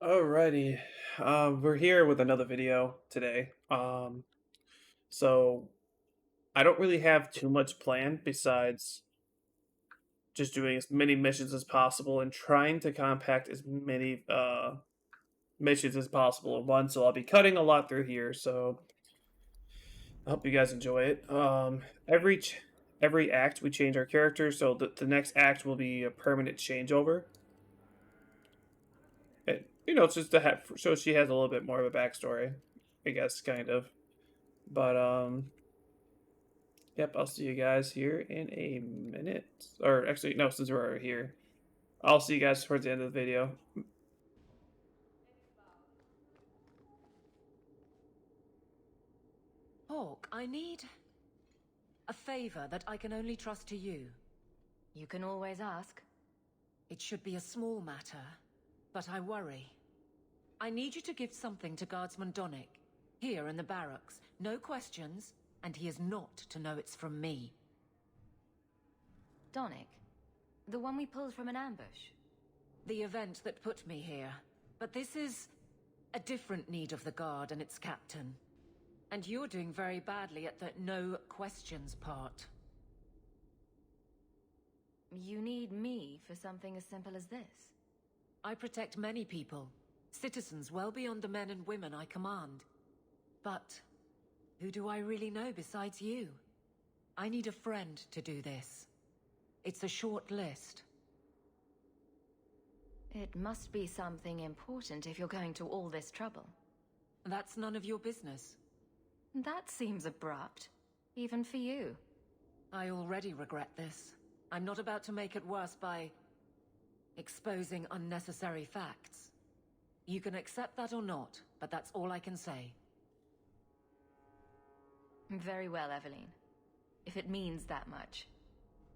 Alrighty, we're here with another video today. So I don't really have too much planned besides just doing as many missions as possible and trying to compact as many missions as possible in one. So I'll be cutting a lot through here. So I hope you guys enjoy it. Every act we change our character, so the next act will be a permanent changeover. And, it's just to have so she has a little bit more of a backstory, I guess, kind of. But yep, I'll see you guys here in a minute. Or actually, no, since we're here, I'll see you guys towards the end of the video. Hawk, I need a favor that I can only trust to you. You can always ask. It should be a small matter, but I worry. I need you to give something to Guardsman Donick, here in the barracks. No questions, and he is not to know it's from me. Donick? The one we pulled from an ambush? The event that put me here. But this is a different need of the Guard and its captain. And you're doing very badly at the no questions part. You need me for something as simple as this? I protect many people. Citizens well beyond the men and women I command. But who do I really know besides you? I need a friend to do this. It's a short list. It must be something important if you're going to all this trouble. That's none of your business. That seems abrupt, even for you. I already regret this. I'm not about to make it worse by exposing unnecessary facts. You can accept that or not, but that's all I can say. Very well, Evelyn. If it means that much.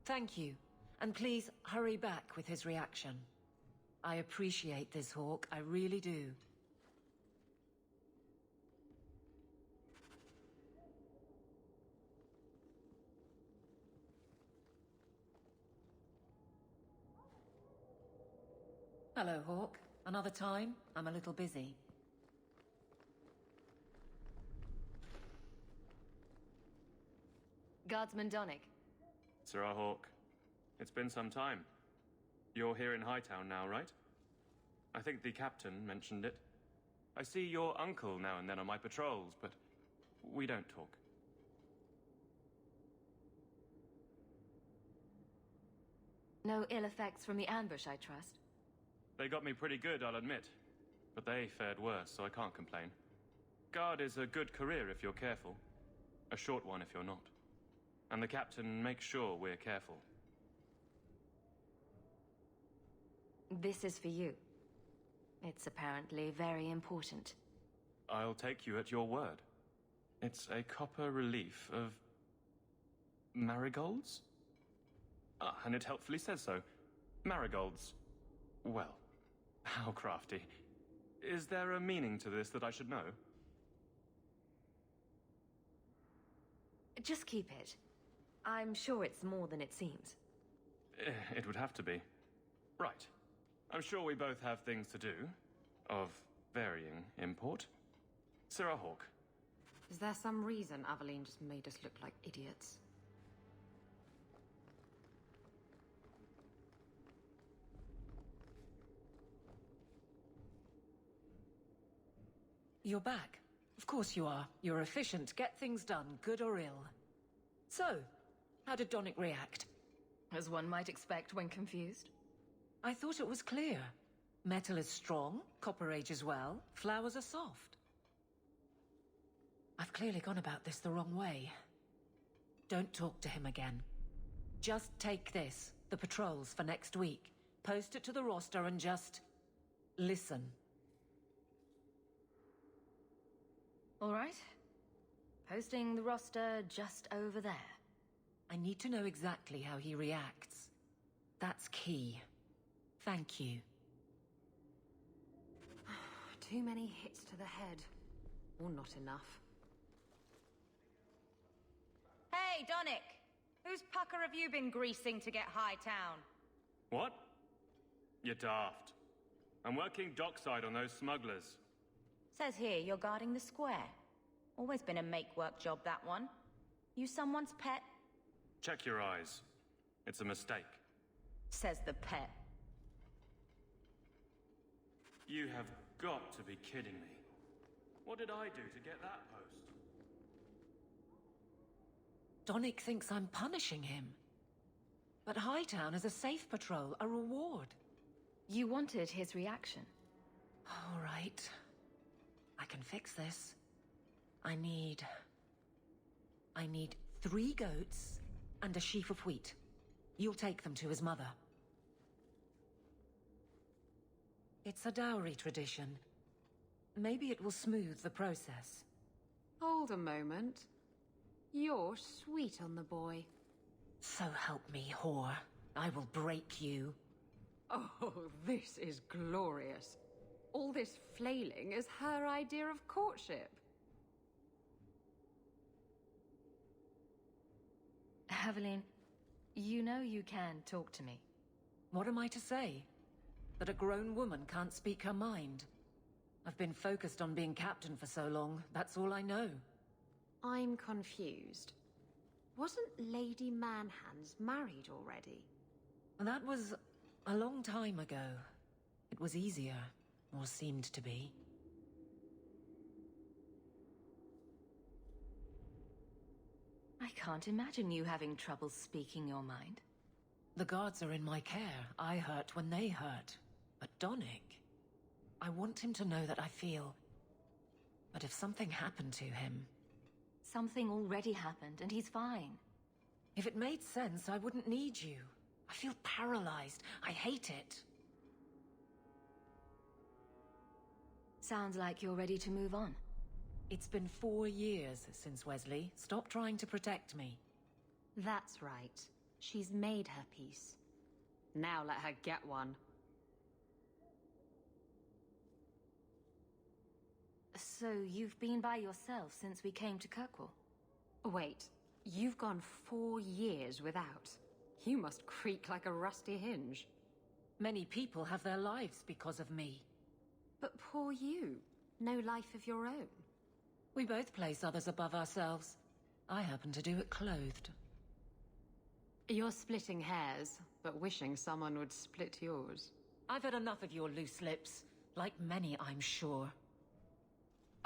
Thank you. And please, hurry back with his reaction. I appreciate this, Hawk. I really do. Hello, Hawk. Another time? I'm a little busy. Guardsman Donick. Sirrah Hawk, it's been some time. You're here in Hightown now, right? I think the captain mentioned it. I see your uncle now and then on my patrols, but we don't talk. No ill effects from the ambush, I trust? They got me pretty good, I'll admit. But they fared worse, so I can't complain. Guard is a good career if you're careful. A short one if you're not. And the captain makes sure we're careful. This is for you. It's apparently very important. I'll take you at your word. It's a copper relief of marigolds? Ah, and it helpfully says so. Marigolds. Well, how crafty. Is there a meaning to this that I should know? Just keep it. I'm sure it's more than it seems. It would have to be. Right. I'm sure we both have things to do, of varying import. Sirrah Hawk. Is there some reason Aveline just made us look like idiots? You're back. Of course you are. You're efficient. Get things done, good or ill. So, how did Donick react? As one might expect when confused. I thought it was clear. Metal is strong, copper ages well, flowers are soft. I've clearly gone about this the wrong way. Don't talk to him again. Just take this, the patrols for next week. Post it to the roster and just listen. All right. Posting the roster just over there. I need to know exactly how he reacts. That's key. Thank you. Too many hits to the head. Or not enough. Hey, Donick! Whose pucker have you been greasing to get Hightown? What? You're daft. I'm working dockside on those smugglers. Says here you're guarding the square. Always been a make-work job, that one. You someone's pet? Check your eyes. It's a mistake. Says the pet. You have got to be kidding me. What did I do to get that post? Donick thinks I'm punishing him. But Hightown is a safe patrol, a reward. You wanted his reaction. All right. I can fix this. I need 3 goats and a sheaf of wheat. You'll take them to his mother. It's a dowry tradition. Maybe it will smooth the process. Hold a moment. You're sweet on the boy. So help me, whore. I will break you. Oh, this is glorious. All this flailing is her idea of courtship. Aveline, you know you can talk to me. What am I to say? That a grown woman can't speak her mind? I've been focused on being captain for so long, that's all I know. I'm confused. Wasn't Lady Manhands married already? That was a long time ago. It was easier, or seemed to be. I can't imagine you having trouble speaking your mind. The guards are in my care. I hurt when they hurt. But Donick, I want him to know that I feel... But if something happened to him... Something already happened, and he's fine. If it made sense, I wouldn't need you. I feel paralyzed. I hate it. Sounds like you're ready to move on. It's been 4 years since Wesley. Stop trying to protect me. That's right. She's made her peace. Now let her get one. So you've been by yourself since we came to Kirkwall? Wait, you've gone 4 years without. You must creak like a rusty hinge. Many people have their lives because of me. But poor you. No life of your own. We both place others above ourselves. I happen to do it clothed. You're splitting hairs, but wishing someone would split yours. I've had enough of your loose lips. Like many, I'm sure.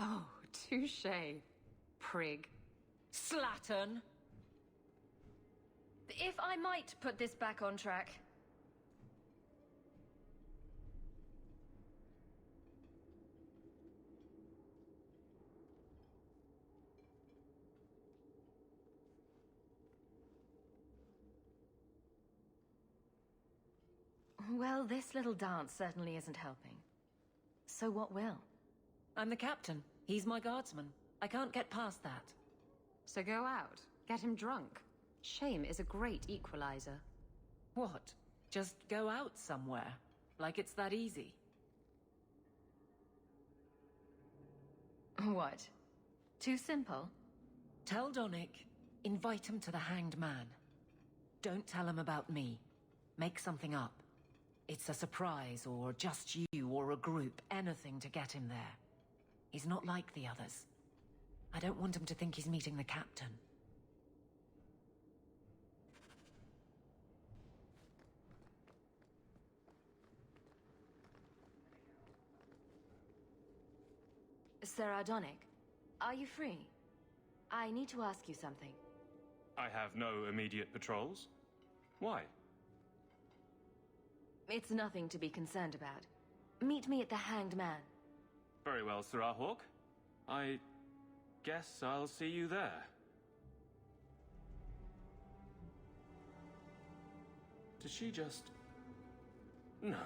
Oh, touché, prig. Slattern! If I might put this back on track. Well, this little dance certainly isn't helping. So what will? I'm the captain. He's my guardsman. I can't get past that. So go out, get him drunk. Shame is a great equalizer. What? Just go out somewhere? Like it's that easy? What? Too simple? Tell Donick, invite him to the Hanged Man. Don't tell him about me. Make something up. It's a surprise, or just you, or a group, anything to get him there. He's not like the others. I don't want him to think he's meeting the captain. Sarah Donick, are you free? I need to ask you something. I have no immediate patrols. Why? It's nothing to be concerned about. Meet me at the Hanged Man. Very well, Sirrah Hawk. I guess I'll see you there. Did she just... No.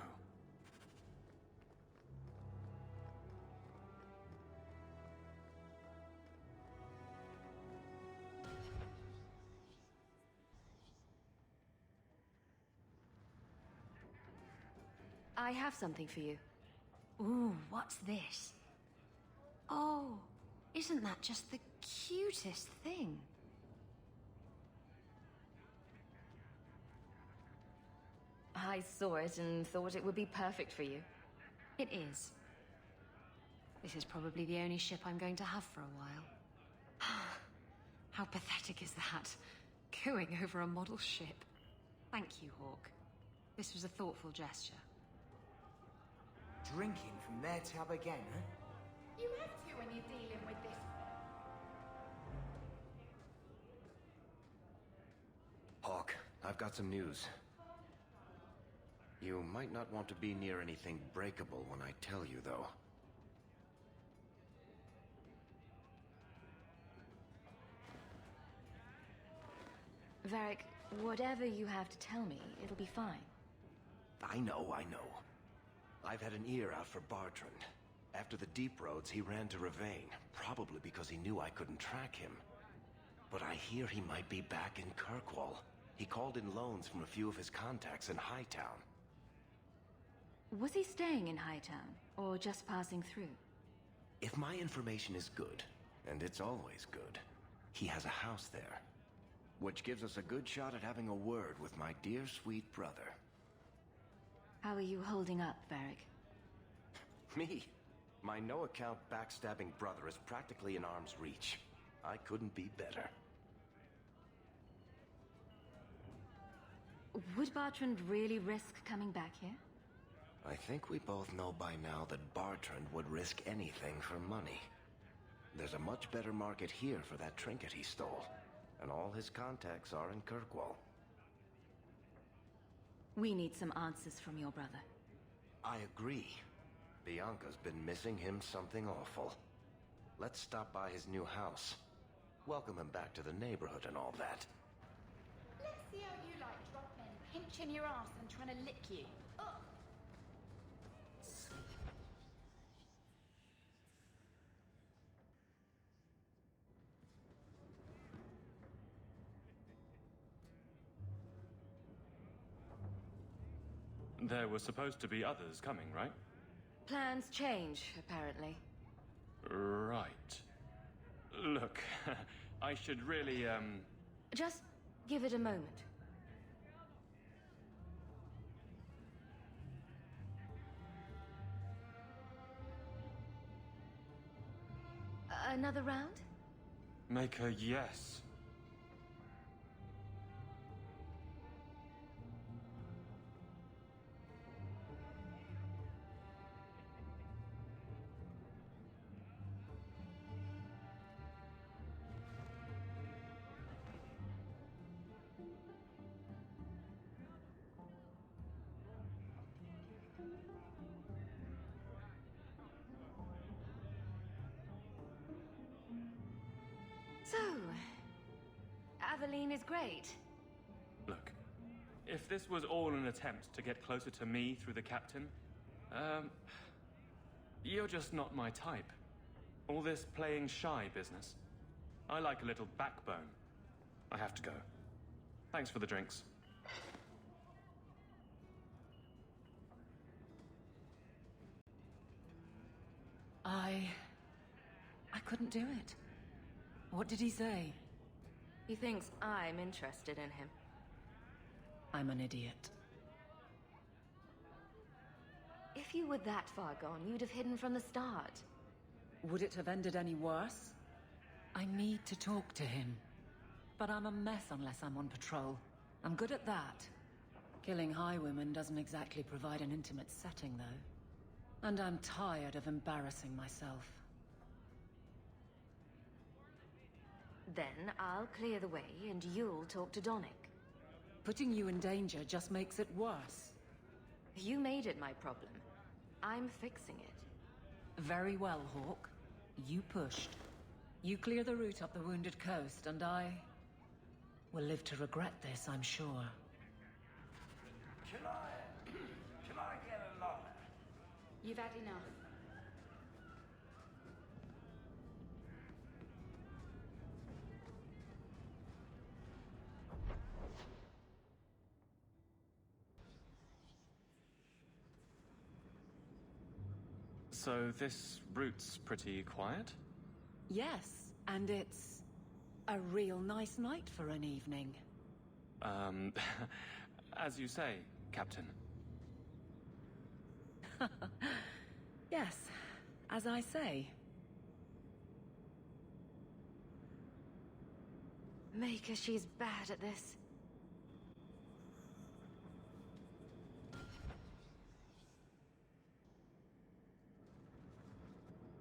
I have something for you. Ooh, what's this? Oh, isn't that just the cutest thing? I saw it and thought it would be perfect for you. It is. This is probably the only ship I'm going to have for a while. How pathetic is that? Cooing over a model ship. Thank you, Hawk. This was a thoughtful gesture. Drinking from their tab again, huh? You have to when you're dealing with this. Hawk, I've got some news. You might not want to be near anything breakable when I tell you, though. Varric, whatever you have to tell me, it'll be fine. I know. I've had an ear out for Bartrand. After the Deep Roads, he ran to Ravain, probably because he knew I couldn't track him. But I hear he might be back in Kirkwall. He called in loans from a few of his contacts in Hightown. Was he staying in Hightown, or just passing through? If my information is good, and it's always good, he has a house there. Which gives us a good shot at having a word with my dear sweet brother. How are you holding up, Varric? Me? My no-account backstabbing brother is practically in arm's reach. I couldn't be better. Would Bartrand really risk coming back here? I think we both know by now that Bartrand would risk anything for money. There's a much better market here for that trinket he stole, and all his contacts are in Kirkwall. We need some answers from your brother. I agree. Bianca's been missing him something awful. Let's stop by his new house. Welcome him back to the neighborhood and all that. Let's see how you like drop men pinching your ass and trying to lick you. Ugh. There were supposed to be others coming, right? Plans change, apparently. Right. Look, I should really, Just give it a moment. Another round? make a yes. So, Aveline is great. Look, if this was all an attempt to get closer to me through the captain, you're just not my type. All this playing shy business. I like a little backbone. I have to go. Thanks for the drinks. I couldn't do it. What did he say? He thinks I'm interested in him. I'm an idiot. If you were that far gone, you'd have hidden from the start. Would it have ended any worse? I need to talk to him. But I'm a mess unless I'm on patrol. I'm good at that. Killing highwaymen doesn't exactly provide an intimate setting, though. And I'm tired of embarrassing myself. Then I'll clear the way and you'll talk to Donick. Putting you in danger just makes it worse. You made it my problem. I'm fixing it. Very well, Hawk. You pushed. You clear the route up the Wounded Coast, and I will live to regret this, I'm sure. Can I get a lot? You've had enough. So this route's pretty quiet? Yes, and it's a real nice night for an evening. As you say, Captain. Yes, as I say. Maker, she's bad at this.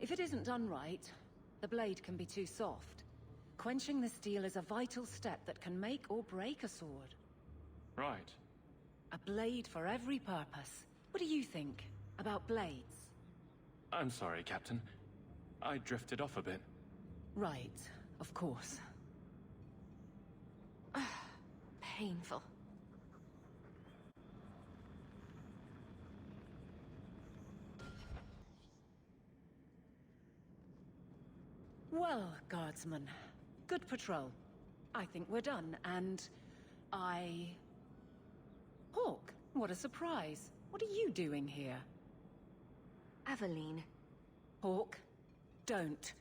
If it isn't done right, the blade can be too soft. Quenching the steel is a vital step that can make or break a sword. Right. A blade for every purpose. What do you think about blades? I'm sorry, Captain. I drifted off a bit. Right, of course. Painful. Well, guardsman, good patrol. I think we're done, and Hawk, what a surprise. What are you doing here? Aveline. Hawk, don't.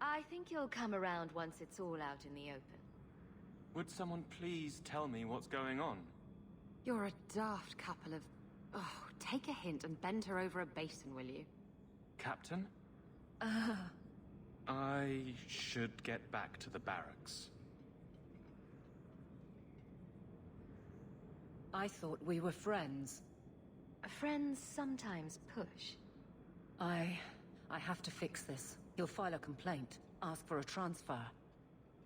I think you'll come around once it's all out in the open. Would someone please tell me what's going on? You're a daft couple of... Oh, take a hint and bend her over a basin, will you? Captain? I should get back to the barracks. I thought we were friends. Friends sometimes push. I have to fix this. He'll file a complaint, ask for a transfer.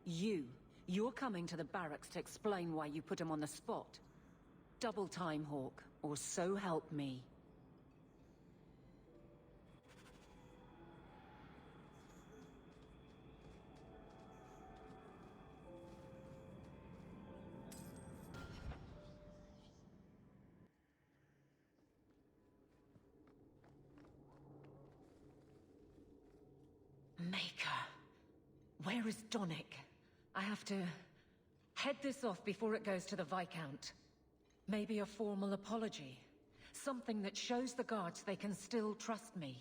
You're coming to the barracks to explain why you put him on the spot. Double time, Hawk, or so help me. Maker. Where is Donick? I have to head this off before it goes to the Viscount. Maybe a formal apology. Something that shows the guards they can still trust me.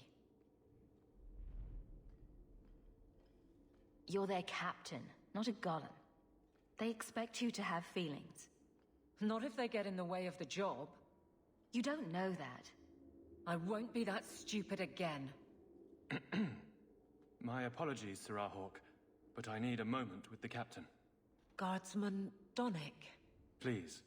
You're their captain, not a golem. They expect you to have feelings. Not if they get in the way of the job. You don't know that. I won't be that stupid again. My apologies, Sirrah Hawk, but I need a moment with the captain. Guardsman Donick. Please.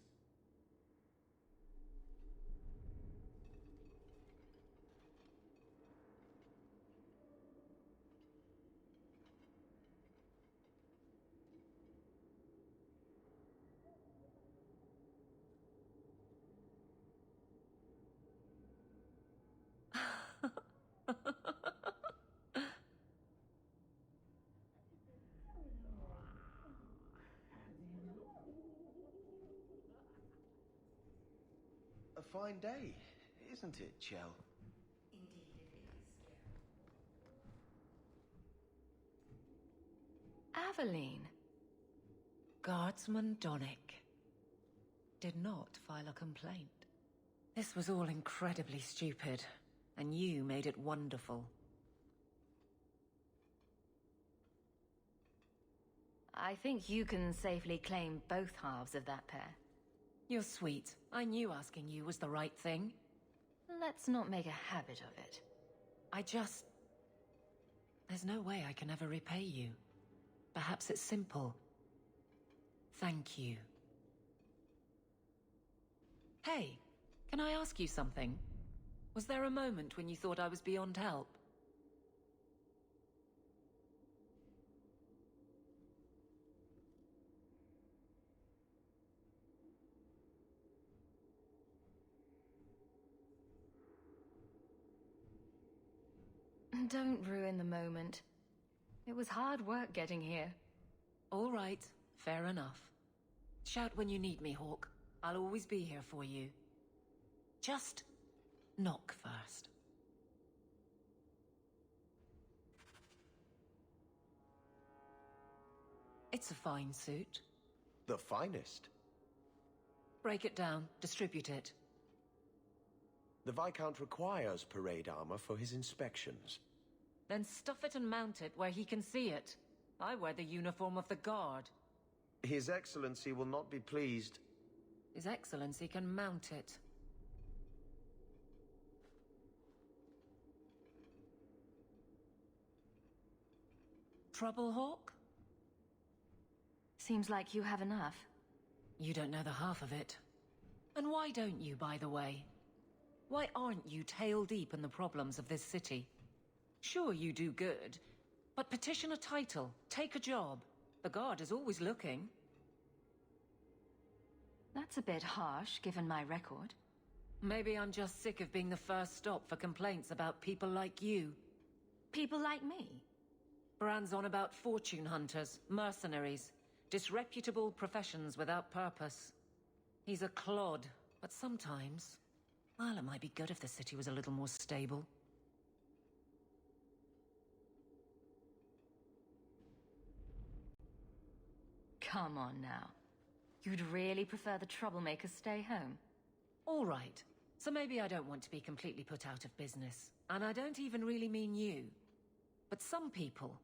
A fine day, isn't it, Chell? Aveline. Guardsman Donick did not file a complaint. This was all incredibly stupid, and you made it wonderful. I think you can safely claim both halves of that pair. You're sweet. I knew asking you was the right thing. Let's not make a habit of it. There's no way I can ever repay you. Perhaps it's simple. Thank you. Hey, can I ask you something? Was there a moment when you thought I was beyond help? Don't ruin the moment. It was hard work getting here. All right, fair enough. Shout when you need me, Hawk. I'll always be here for you. Just knock first. It's a fine suit. The finest. Break it down, distribute it. The Viscount requires parade armor for his inspections. Then stuff it and mount it where he can see it. I wear the uniform of the Guard. His Excellency will not be pleased. His Excellency can mount it. Trouble, Hawk? Seems like you have enough. You don't know the half of it. And why don't you, by the way? Why aren't you tail deep in the problems of this city? Sure, you do good, but petition a title, take a job. The Guard is always looking. That's a bit harsh, given my record. Maybe I'm just sick of being the first stop for complaints about people like you. People like me? Brand's on about fortune hunters, mercenaries, disreputable professions without purpose. He's a clod, but sometimes... well, it might be good if the city was a little more stable. Come on now. You'd really prefer the troublemakers stay home? All right. So maybe I don't want to be completely put out of business. And I don't even really mean you. But some people,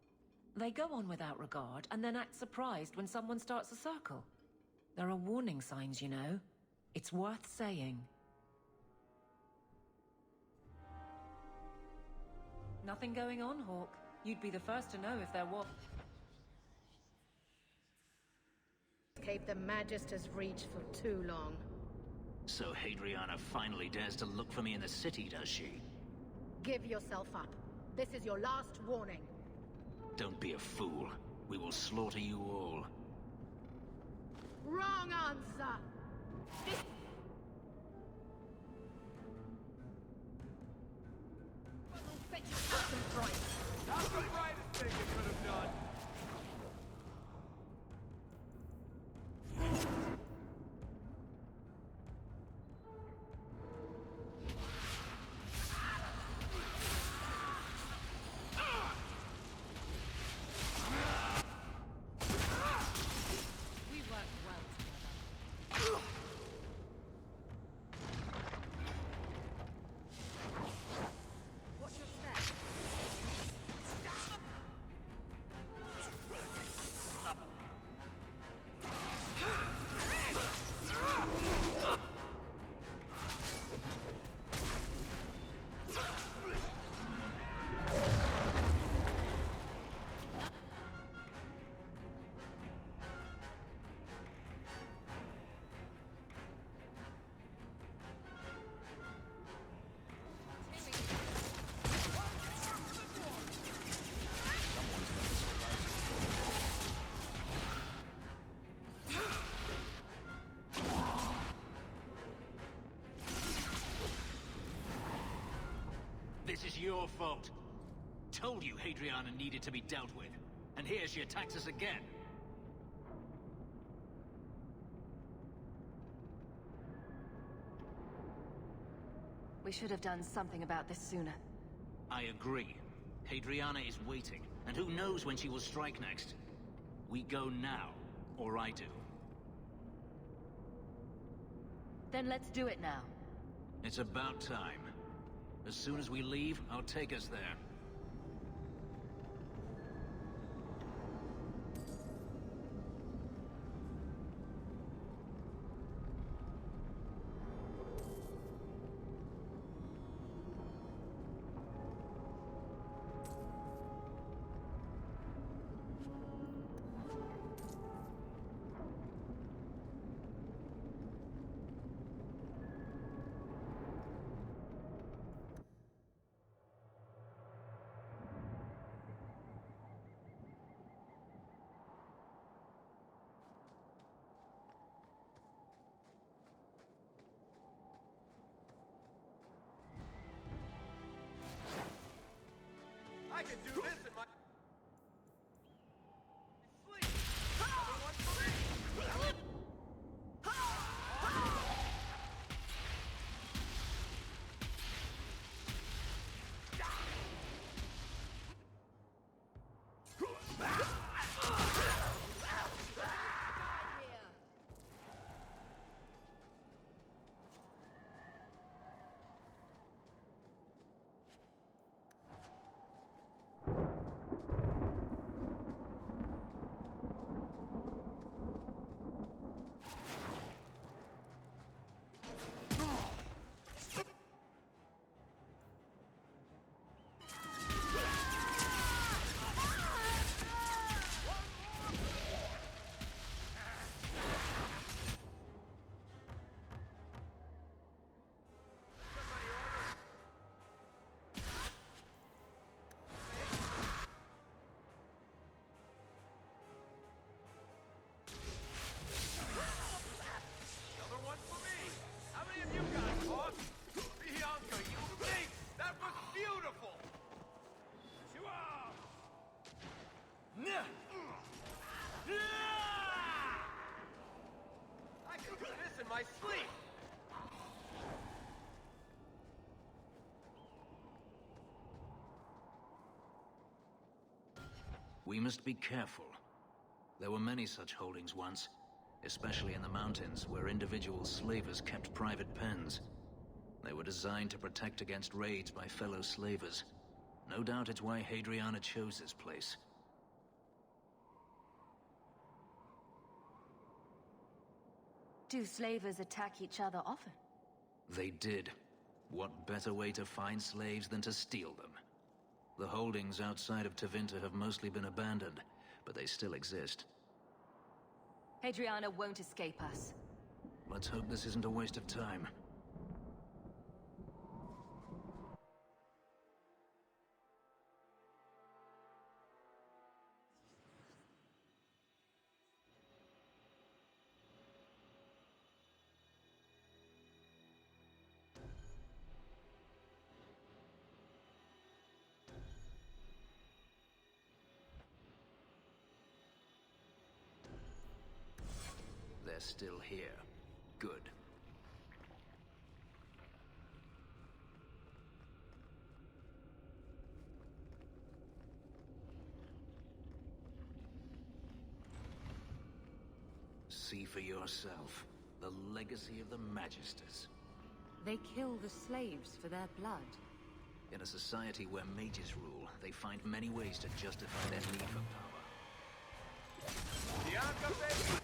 they go on without regard and then act surprised when someone starts a circle. There are warning signs, you know. It's worth saying. Nothing going on, Hawk. You'd be the first to know if there was. Escape the Magister's reach for too long. So Hadriana finally dares to look for me in the city, does she? Give yourself up. This is your last warning. Don't be a fool. We will slaughter you all. Wrong answer! I'll bet you some price. That's the brightest thing you could have done. We work well together. Watch your step. This is your fault. Told you Hadriana needed to be dealt with. And here she attacks us again. We should have done something about this sooner. I agree. Hadriana is waiting, and who knows when she will strike next. We go now, or I do. Then let's do it now. It's about time. As soon as we leave, I'll take us there. my sleep! We must be careful. There were many such holdings once, especially in the mountains where individual slavers kept private pens. They were designed to protect against raids by fellow slavers. No doubt it's why Hadriana chose this place. Do slavers attack each other often? They did. What better way to find slaves than to steal them? The holdings outside of Tevinter have mostly been abandoned, but they still exist. Hadriana won't escape us. Let's hope this isn't a waste of time. They're still here. Good. See for yourself. The legacy of the Magisters. They kill the slaves for their blood. In a society where mages rule, they find many ways to justify their need for power. Bianca, baby!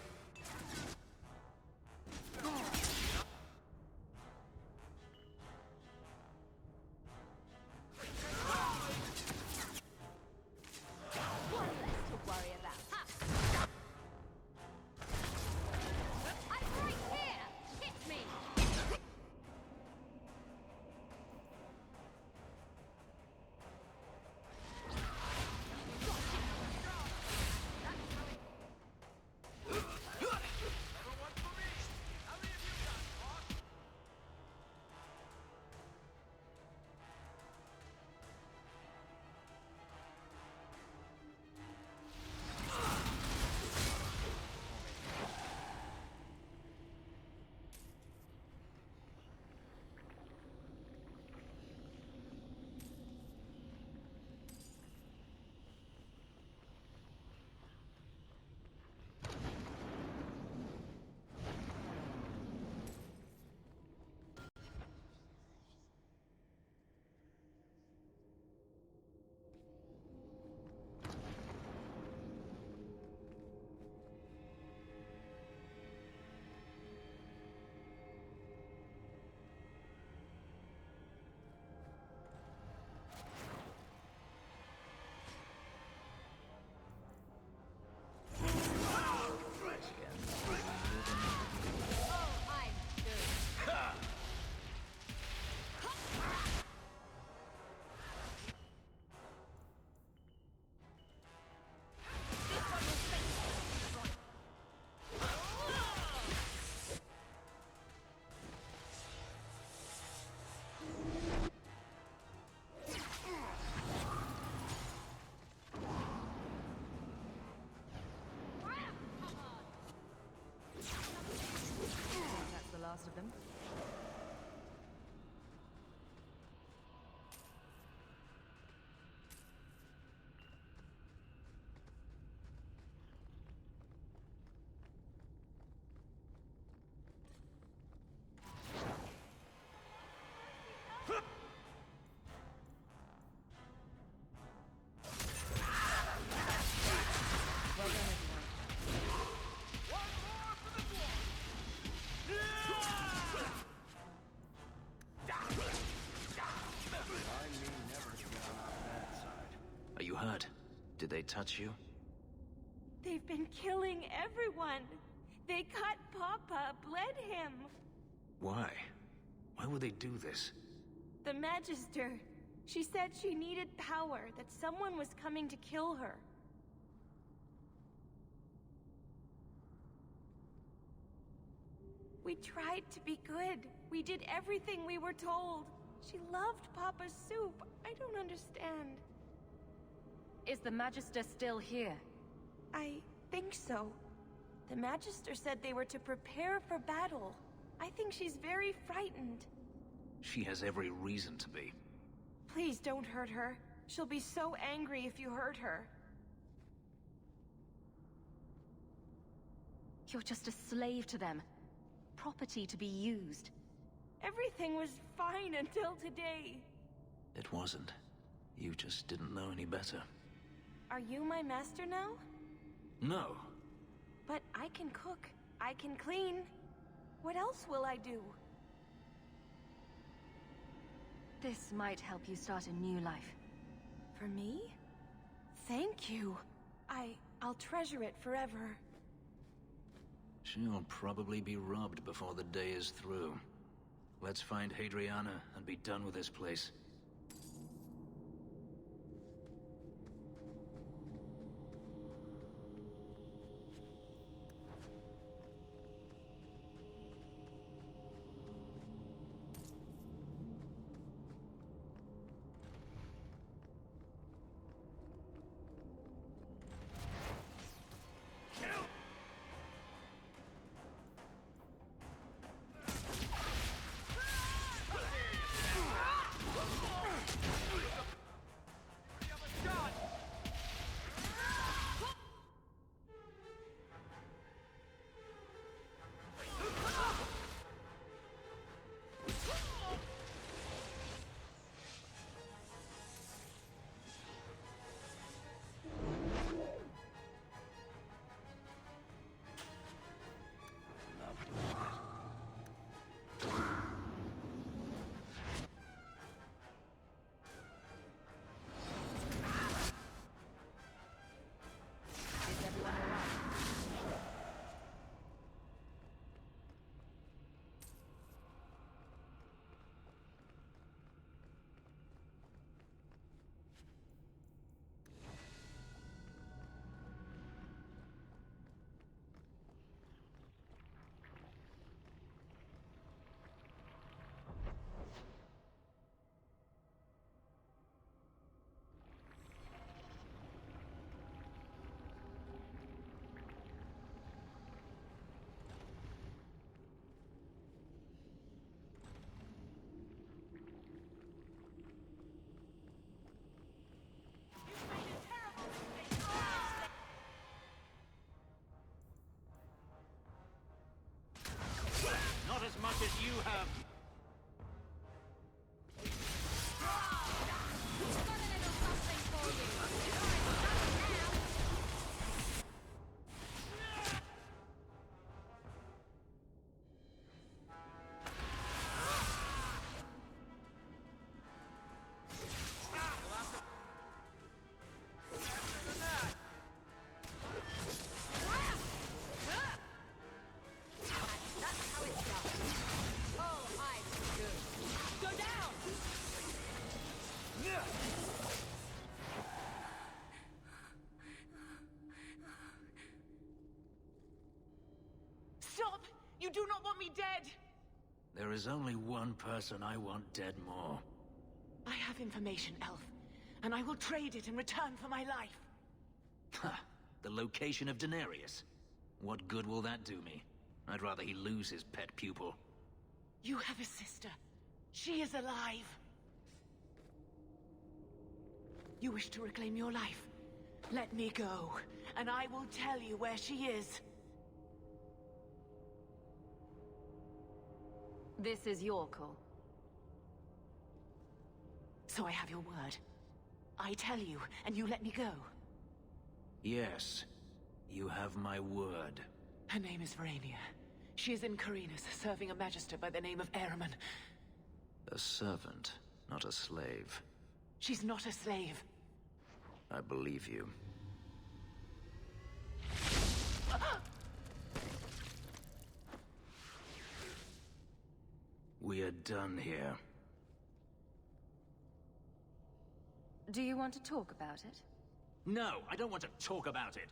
Last of them. Are you hurt? Did they touch you? They've been killing everyone. They cut Papa, bled him. Why? Why would they do this? The Magister. She said she needed power, that someone was coming to kill her. We tried to be good. We did everything we were told. She loved Papa's soup. I don't understand. Is the Magister still here? I think so. The Magister said they were to prepare for battle. I think she's very frightened. She has every reason to be. Please don't hurt her. She'll be so angry if you hurt her. You're just a slave to them. Property to be used. Everything was fine until today. It wasn't. You just didn't know any better. Are you my master now? No. But I can cook. I can clean. What else will I do? This might help you start a new life. For me? Thank you. I'll treasure it forever. She'll probably be robbed before the day is through. Let's find Hadriana and be done with this place. Not as much as you have. Stop! You do not want me dead! There is only one person I want dead more. I have information, Elf, and I will trade it in return for my life. Ha! The location of Denarius. What good will that do me? I'd rather he lose his pet pupil. You have a sister. She is alive. You wish to reclaim your life? Let me go, and I will tell you where she is. This is your call. So I have your word. I tell you, and you let me go. Yes. You have my word. Her name is Verania. She is in Carinus, serving a magister by the name of Ehrman. A servant, not a slave. She's not a slave. I believe you. We are done here. Do you want to talk about it? No, I don't want to talk about it.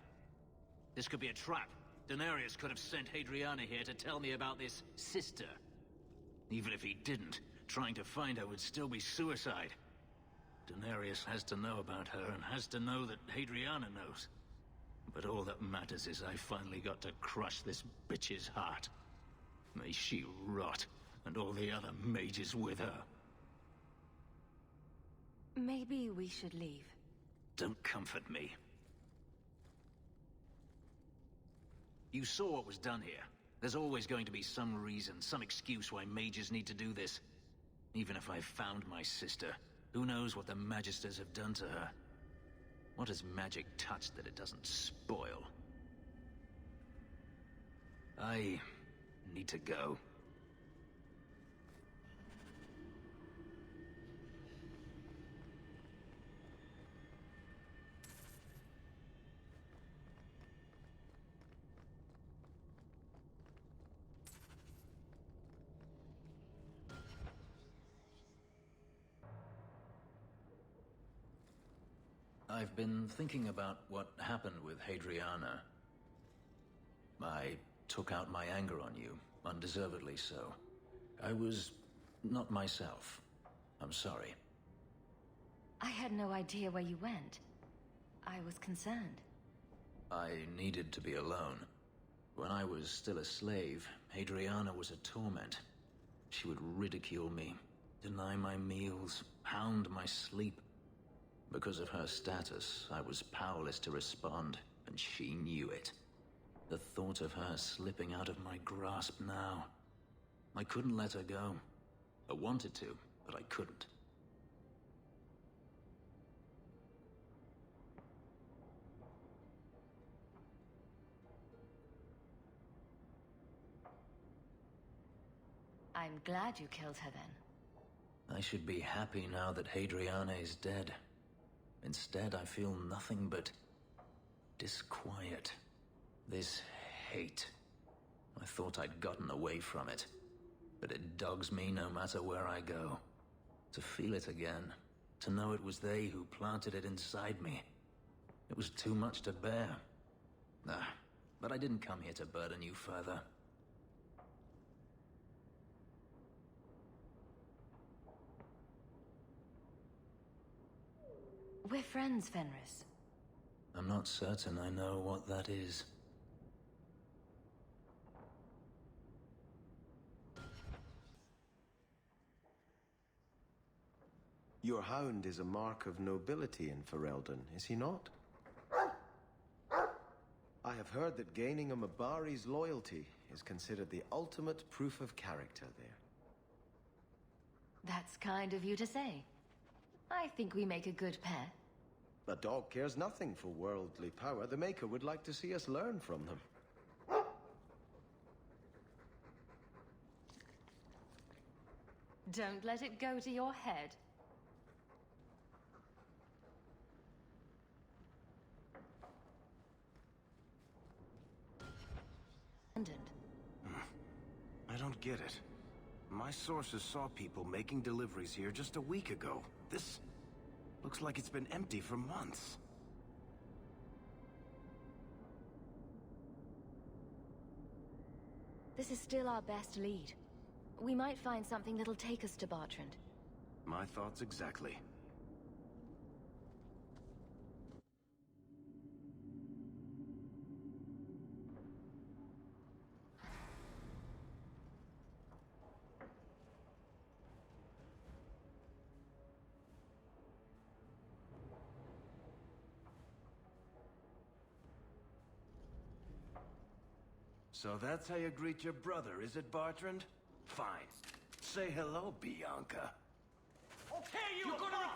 This could be a trap. Denarius could have sent Hadriana here to tell me about this sister. Even if he didn't, trying to find her would still be suicide. Denarius has to know about her and has to know that Hadriana knows. But all that matters is I finally got to crush this bitch's heart. May she rot, and all the other mages with her. Maybe we should leave. Don't comfort me. You saw what was done here. There's always going to be some reason, some excuse why mages need to do this. Even if I found my sister, who knows what the Magisters have done to her? What has magic touched that it doesn't spoil? I need to go. I've been thinking about what happened with Hadriana. I took out my anger on you, undeservedly so. I was not myself. I'm sorry. I had no idea where you went. I was concerned. I needed to be alone. When I was still a slave, Hadriana was a torment. She would ridicule me, deny my meals, hound my sleep. Because of her status, I was powerless to respond, and she knew it. The thought of her slipping out of my grasp now. I couldn't let her go. I wanted to, but I couldn't. I'm glad you killed her then. I should be happy now that Hadriana is dead. Instead, I feel nothing but disquiet. This hate. I thought I'd gotten away from it, but it dogs me no matter where I go. To feel it again, to know it was they who planted it inside me. It was too much to bear. But I didn't come here to burden you further. We're friends, Fenris. I'm not certain I know what that is. Your hound is a mark of nobility in Ferelden, is he not? I have heard that gaining a Mabari's loyalty is considered the ultimate proof of character there. That's kind of you to say. I think we make a good pair. The dog cares nothing for worldly power. The Maker would like to see us learn from them. Don't let it go to your head. I don't get it. My sources saw people making deliveries here just a week ago. This looks like it's been empty for months. This is still our best lead. We might find something that'll take us to Bartrand. My thoughts exactly. So that's how you greet your brother, is it, Bartrand? Fine. Say hello, Bianca. Okay, you're gonna...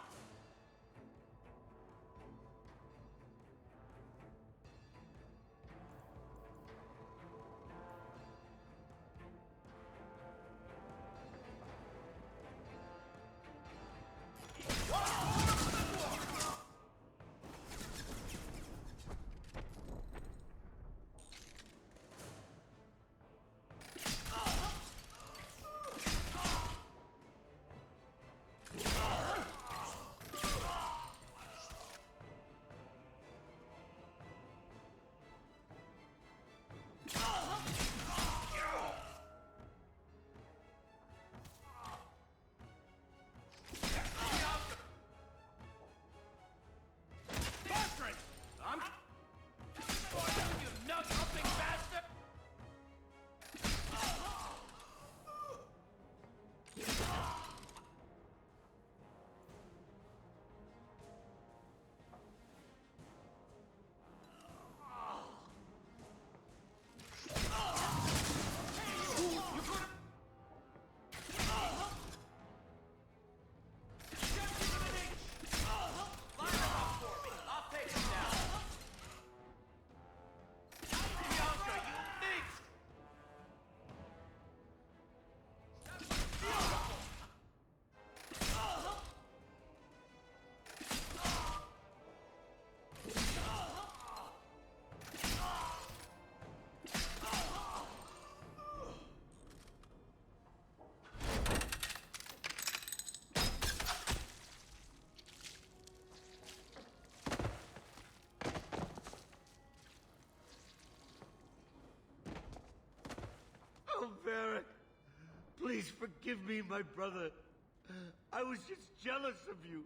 Please forgive me, my brother. I was just jealous of you.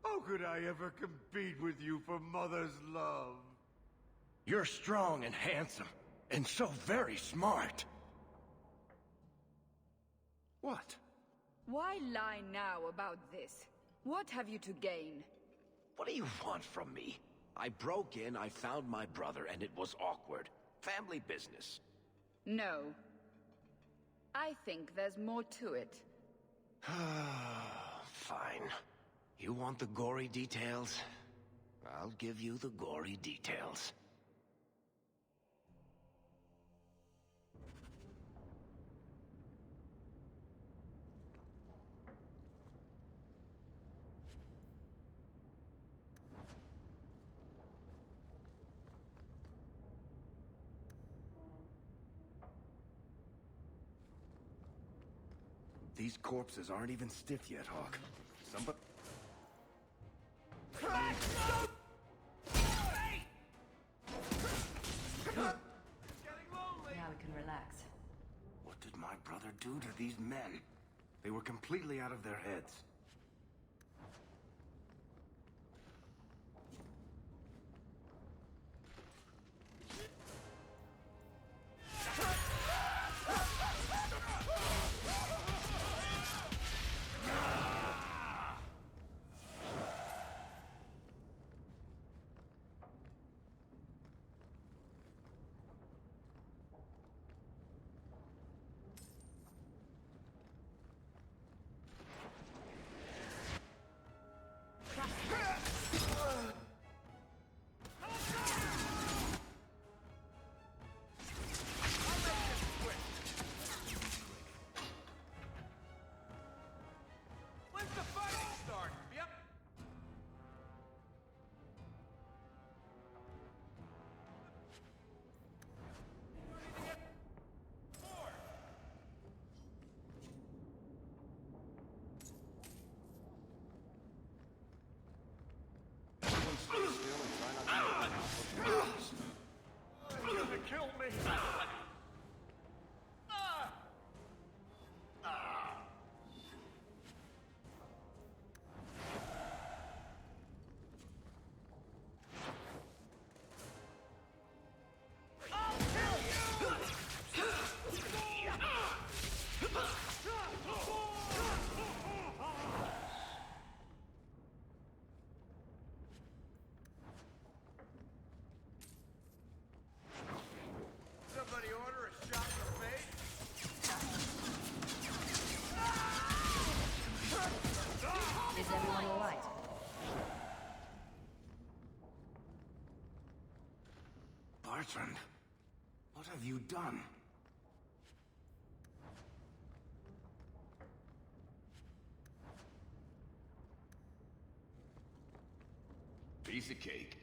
How could I ever compete with you for Mother's love? You're strong and handsome, and so very smart. What? Why lie now about this? What have you to gain? What do you want from me? I broke in, I found my brother, and it was awkward. Family business. No. I think there's more to it. Fine. You want the gory details? I'll give you the gory details. These corpses aren't even stiff yet, Hawk. Somebody... Now we can relax. What did my brother do to these men? They were completely out of their heads. When's the fighting start? Yep. Everyone stay still and try not to make noise. You're gonna kill me. Somebody order a shot in the face? Is everyone all right? Bertrand, what have you done? Piece of cake.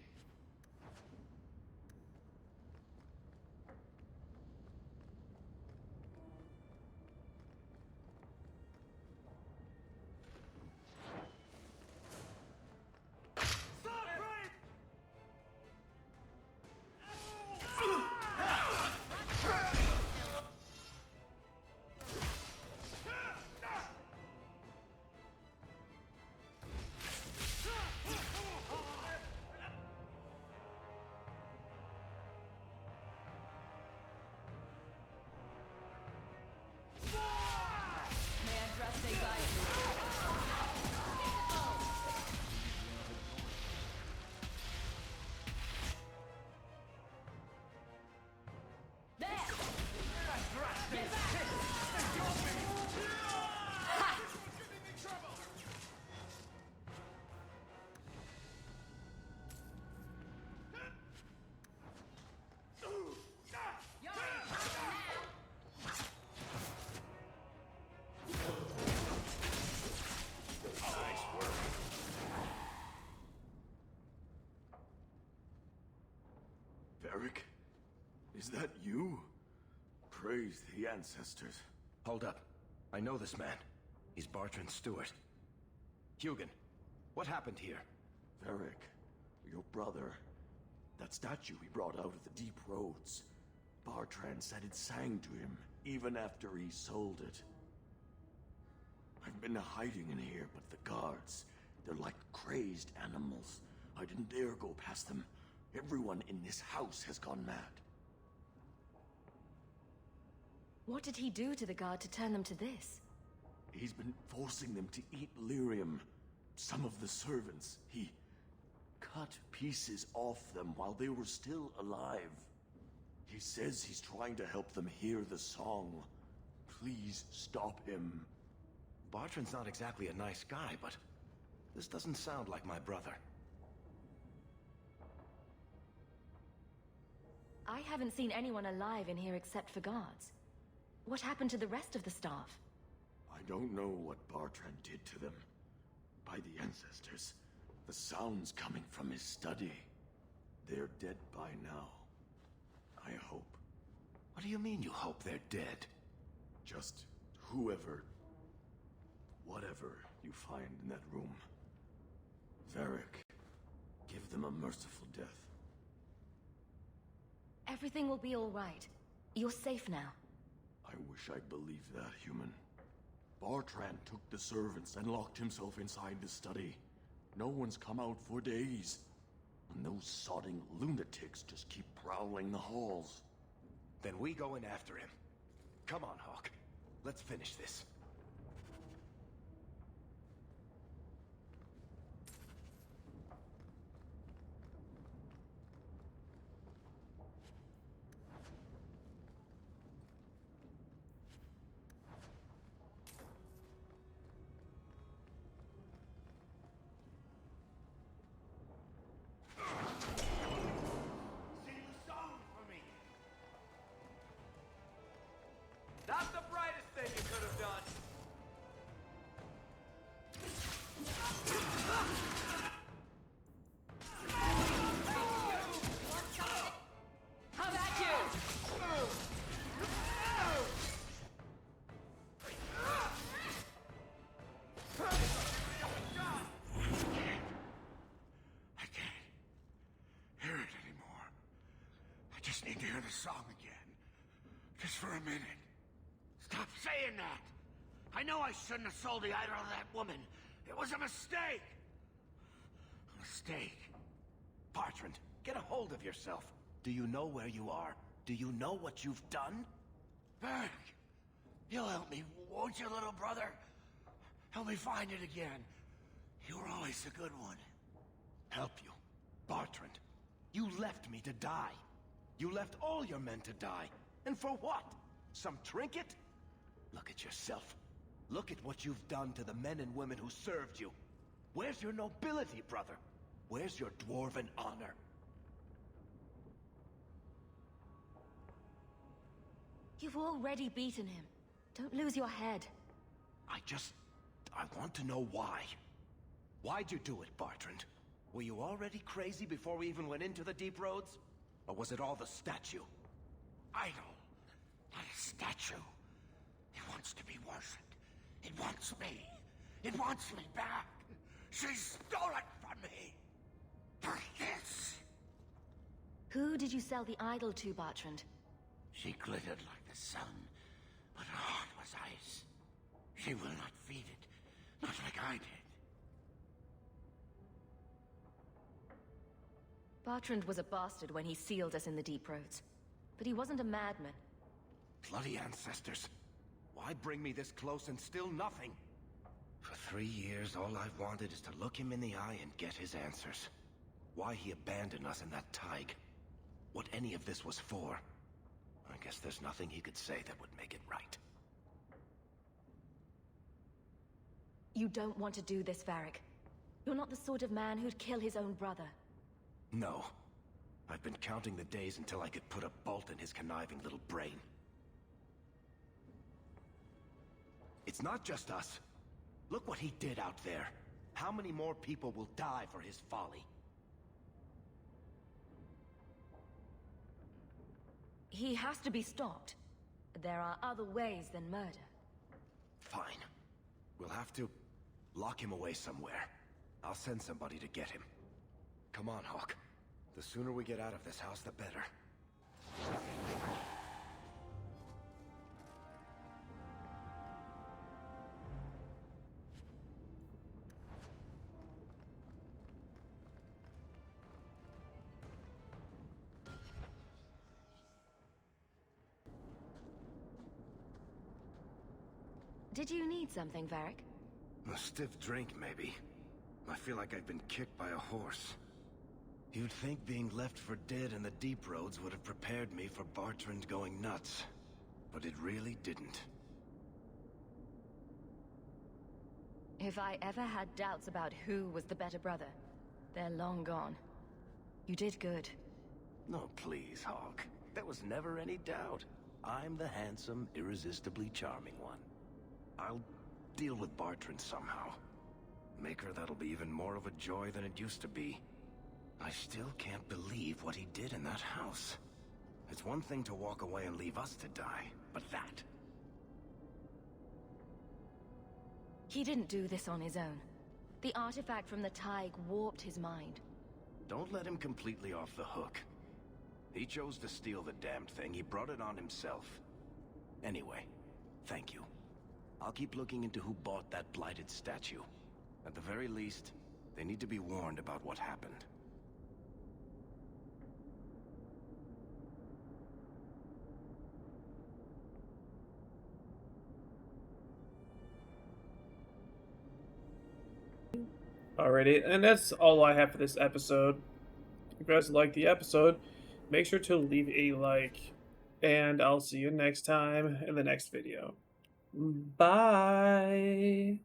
Eric? Is that you? Praise the ancestors. Hold up. I know this man. He's Bartrand Stewart. Hugin, what happened here? Varric, your brother. That statue he brought out of the deep roads. Bartrand said it sang to him, even after he sold it. I've been hiding in here, but the guards, they're like crazed animals. I didn't dare go past them. Everyone in this house has gone mad. What did he do to the guard to turn them to this? He's been forcing them to eat lyrium. Some of the servants, he cut pieces off them while they were still alive. He says he's trying to help them hear the song. Please stop him. Bartrand's not exactly a nice guy, but this doesn't sound like my brother. I haven't seen anyone alive in here except for guards. What happened to the rest of the staff? I don't know what Bartrand did to them. By the ancestors, the sounds coming from his study. They're dead by now. I hope. What do you mean you hope they're dead? Just whoever, whatever you find in that room. Varric, give them a merciful death. Everything will be all right. You're safe now. I wish I believed that, human. Bartrand took the servants and locked himself inside the study. No one's come out for days. And those sodding lunatics just keep prowling the halls. Then we go in after him. Come on, Hawk. Let's finish this. Not the brightest thing you could have done. How about you? I can't hear it anymore. I just need to hear the song again. Just for a minute. Stop saying that! I know I shouldn't have sold the idol to that woman. It was a mistake! A mistake. Bartrand, get a hold of yourself. Do you know where you are? Do you know what you've done? Varric, you'll help me, won't you, little brother? Help me find it again. You were always a good one. Help you? Bartrand, you left me to die. You left all your men to die. And for what? Some trinket? Look at yourself. Look at what you've done to the men and women who served you. Where's your nobility, brother? Where's your dwarven honor? You've already beaten him. Don't lose your head. I want to know why. Why'd you do it, Bartrand? Were you already crazy before we even went into the deep roads? Or was it all the statue? Idol, not a statue. It wants to be worshipped. It wants me. It wants me back. She stole it from me. For this. Who did you sell the idol to, Bartrand? She glittered like the sun, but her heart was ice. She will not feed it, not like I did. Bartrand was a bastard when he sealed us in the deep roads. But he wasn't a madman. Bloody ancestors. Why bring me this close and still nothing? For 3 years, all I've wanted is to look him in the eye and get his answers. Why he abandoned us in that Tig. What any of this was for. I guess there's nothing he could say that would make it right. You don't want to do this, Varric. You're not the sort of man who'd kill his own brother. No. I've been counting the days until I could put a bolt in his conniving little brain. It's not just us. Look what he did out there. How many more people will die for his folly? He has to be stopped. There are other ways than murder. Fine. We'll have to lock him away somewhere. I'll send somebody to get him. Come on, Hawk. The sooner we get out of this house, the better. Did you need something, Varric? A stiff drink, maybe. I feel like I've been kicked by a horse. You'd think being left for dead in the deep roads would have prepared me for Bartrand going nuts. But it really didn't. If I ever had doubts about who was the better brother, they're long gone. You did good. No, please, Hawk. There was never any doubt. I'm the handsome, irresistibly charming one. I'll deal with Bartrand somehow. Make her that'll be even more of a joy than it used to be. I still can't believe what he did in that house. It's one thing to walk away and leave us to die, but that... He didn't do this on his own. The artifact from the Tig warped his mind. Don't let him completely off the hook. He chose to steal the damned thing. He brought it on himself. Anyway, thank you. I'll keep looking into who bought that blighted statue. At the very least, they need to be warned about what happened. Alrighty, and that's all I have for this episode. If you guys like the episode, make sure to leave a like, and I'll see you next time in the next video. Bye!